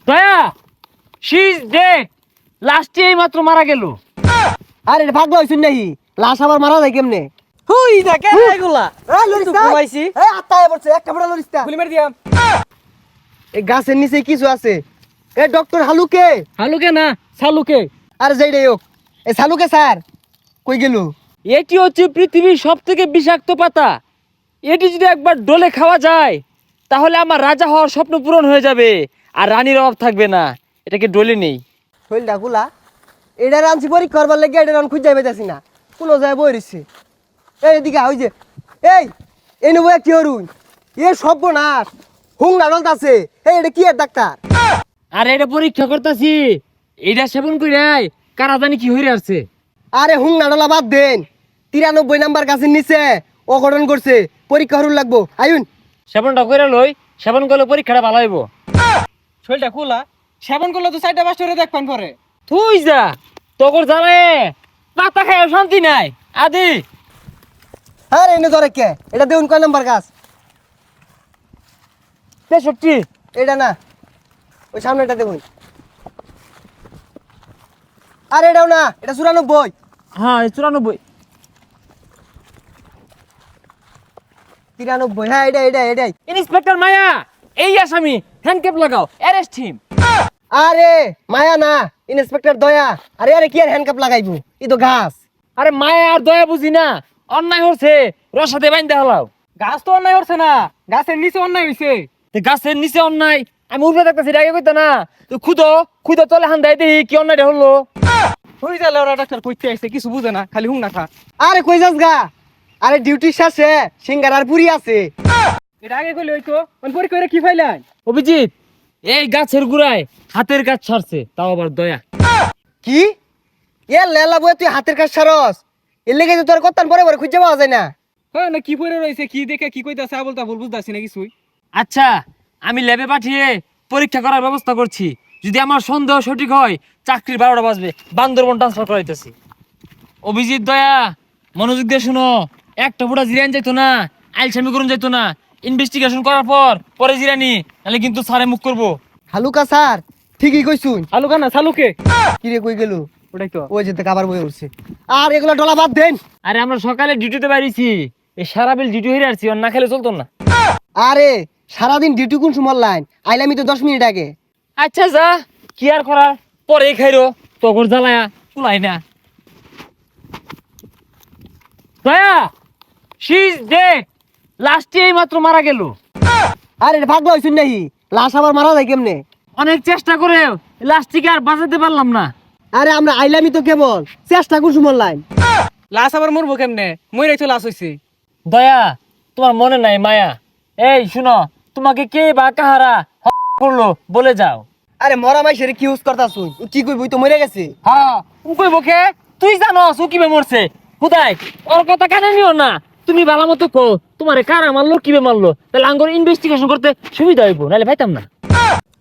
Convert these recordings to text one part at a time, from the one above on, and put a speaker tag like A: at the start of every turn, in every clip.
A: দয়া, she is dead. লাস্টে এই মাত্র মারা গেল।
B: আরে এটা পাগলা হইছুন নাহি, লাশ আবার মারা যায় কেমনে?
C: হুই দেখে এগুলা ঘুমাইছি
B: এই আত্মায় পড়ছে, একটা বড় লরিস্তা।
C: গুলি মেরে দিয়াম।
B: এই গাছের নিচে কিছু আছে। A doctor হালুকে।
A: হালুকে না, সালুকে।
B: আরে যাইডাই হোক, এই সালুকে স্যার কই গেল?
A: এটি হচ্ছে পৃথিবীর সব থেকে বিষাক্ত পাতা। এটি যদি একবার ডলে খাওয়া যায় তাহলে আমার রাজা হওয়ার স্বপ্ন পূরণ হয়ে যাবে আর রানীর অভাব থাকবে না। এটাকে ডলে নেই।
B: শৈলটা গুলা এটা রানছি পরীক্ষা করবার লাগে, এটা রান খুঁজে পাইতাছি না, কোনো যায় বই রইছে। এই এদিকে ওই যে এই নেবো কি হরুন, এ সর্বনাশ, হুং নাডল আছে। এই এটা কি এর ডাক্তার?
A: আর এটা পরীক্ষা করতেছি, এটা সেবন করে কারা জানি কি হয়ে আসছে।
B: আরে হুং নাডলা বাদ দেন, 93 নাম্বার গাছের নিচে অঘটন করছে, পরীক্ষা হরুন লাগবো। আয়ুন
A: সেবনটা করে লই, সেবন করলে পরীক্ষাটা ভালো হইব।
C: শরীরটা খোলা, সেবন করলে তো 4টা 5টা করে দেখবেন পরে।
A: তুই যা, তোর জানে পাতা খায় শান্তি নাই আদি।
B: আরে এনে ধরে কে, এটা দেখুন কয় নাম্বার গাছ?
A: 63।
B: এটা না, ওই সামনেটা দেখুন। আরে এটাও না, এটা 94।
A: হ্যাঁ 94।
B: 93, হ্যাঁ এটাই।
A: ইন্সপেক্টর মায়া, এই আসামি, হ্যান্ডক্যাপ লাগাও, অ্যারেস্ট হিম।
B: আরে মায়া না, ইন্সপেক্টর দয়া। আরে আরে কি আর হ্যান্ডকাপ লাগাইবো, ই তো ঘাস।
A: আরে মায়া আর দয়া বুঝি না, অন্যায় হচ্ছে রসাতে বাইন্দা হলাও।
C: গাছ তো অন্যায় হচ্ছে না, গাছের নিচে অন্যায় হইছে।
A: গাছের নিচে অন্যায়, আমি উঠে দেখতেছি, আগে কইতা না তুই খুদো তলে হান দেয় দেখি কি অন্যায়টা হলো।
C: হুই যালে ওরা ডাক্তার কইতে আইছে, কিছু বুঝে না, খালি হুং না খা।
B: আরে কই যাস গা? আরে ডিউটি শেষে সিঙ্গার আর পুরি আছে।
C: এটা আগে কইলে হইতো, অন পরীক্ষা করে কি ফাইলাই?
A: অভিজিৎ, এই গাছের গুড়ায় হাতের কাজ ছাড়ছে, তাও আবার দয়া।
B: কি এ লেলা বই, তুই হাতের কাজ সারস? এর লেগে তো তোর কত্তান পরে পরে খুঁজে পাওয়া যায় না।
C: হ্যাঁ না, কি পরে রইছে, কি দেখে কি কইতাছে আবল তাবল বুঝতাছি না কিছুই।
A: আচ্ছা, আমি ল্যাবে পাঠিয়ে পরীক্ষা করার ব্যবস্থা করছি। যদি আমার সন্দেহ সঠিক হয়, চাকরির 12টা বাজবে, বান্দরবন ট্রান্সফার করাইতেছি। অভিজিৎ দয়া, মনোযোগ দিয়ে শুনো। একটা বুড়া জিরান যাইতো না, আইলসামি করুন যাইতো না। ইনভেস্টিগেশন করার পরে জিরানি, নাহলে কিন্তু স্যারে মুখ করবো।
B: হালুকা স্যার ঠিকই কইছুন।
C: আলুকা না সালুকে।
B: কি রে কই গেল?
C: ওটাই তো।
B: ওই যেতে কাবার বই উঠছে। আর এগুলা ডলা বাদ দেন।
A: আরে আমরা সকালে ডিউটিতে বাইরেছি, এই সারা বিল ডিউটি হয়ে আসছি, আর না খেলে চলতো না।
B: আরে সারাদিন ডিউটি কোন সময় লাইন আইলামি তো 10 মিনিট আগে।
A: আচ্ছা যা, কি আর করার, পরে খাইরো, তখন জ্বালায়া কুলাই না। দয়া, শি ইজ ডেড। লাস্টে এই মাত্র মারা গেল।
B: আরে এটা পাগলা হইছুন নাহি, লাশ আবার মারা যায় কেমনে?
A: অনেক চেষ্টা করে লাস্টটিকে আর বাঁচাতে পারলাম না।
B: আরে আমরা আইলামি তো কেবল, চেষ্টা কোন সময় লাইন?
C: লাশ আবার মরবো কেমনে? মইরাই তো লাশ হইছে।
A: দয়া, তোমার মনে নাই মায়া? এই শুনো, তোমাকে কে বা কাহারা করলো বলে যাও।
B: আরে মরা মাইশের কি ইউজ করতা শুন, ও কি কইবই তো মরে গেছে।
A: হ্যাঁ, উকই বকে, তুই জানো ও কিবে মরছে। খুদাই, ওর কথা কানে নিও না। তুমি ভালো মতো কো, তোমারে কারা মারলো কিবে মারলো, তাহলে আঙ্গুর ইনভেস্টিগেশন করতে সুবিধা হইব, নাহলে পাইতাম না।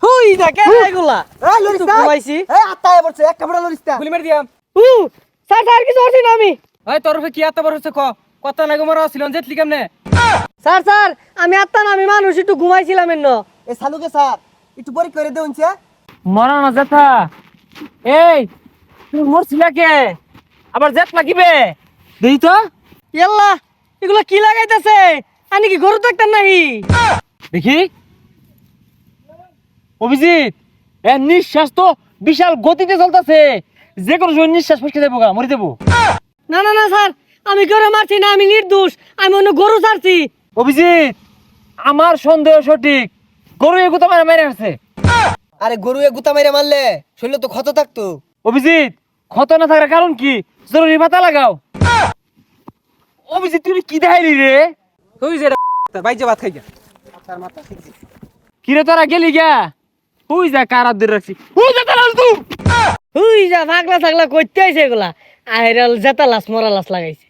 C: হুই দেখে এগুলা
B: এই লরিস্তা,
C: ঘুমাইছি।
B: এই আত্মায় পড়ছে, একটা বড় লরিস্তা।
C: গুলি মেরে দিয়াম।
B: স্যার স্যার কিছু করছি না আমি।
C: ওই তোর কি এত বড় হচ্ছে, কত না গোমরা ছিল জেতলি কেমনে?
B: স্যার স্যার আমি আত্মা না, আমি মানুষ, একটু ঘুমাইছিলাম এন্ন। এই সালুকে স্যার একটু পরীক্ষা করে দেউনছে।
A: মরা না জেঠা। এই তুমি মরছিলা কে, আবার জেঠ লাগিবে দেই তো।
C: ইয়াল্লা, এগুলা কি লাগাইতেছে? আনি কি গরু দেখতেন নাহি?
A: দেখি অভিজিৎ, এর নিঃশ্বাস তো বিশাল গতিতে চলতেছে, যে কোনো সময় নিঃশ্বাস ফসকে দেবো, মরে দেবো।
C: না না না স্যার, আমি গরু মারছি না, আমি নির্দোষ, আমি অন্য গরু ছাড়ছি।
A: অভিজিৎ, আমার সন্দেহ সঠিক, গরু এগুতো মারা মেরে আসছে।
B: আরে গরু এ গুতা মাইরা মারলে শরীরে তো ক্ষত থাকতো।
A: অভিজিৎ, ক্ষত না থাকার কারণ কি? জরুরি পাতা লাগাও। অভিজিৎ, তুমি কি দেখাইলি রে?
C: হুই যে বাইজে ভাত খাই যা।
A: কিরে তোরা গেলি গা? হুই যা, কারার ধরে রাখছি, হুই যা তালাল তুই।
C: হুই যা, পাগলা ছাগলা কইতে আইছে এগুলা। আইরাল জেতা লাশ মরা লাশ লাগাইছে।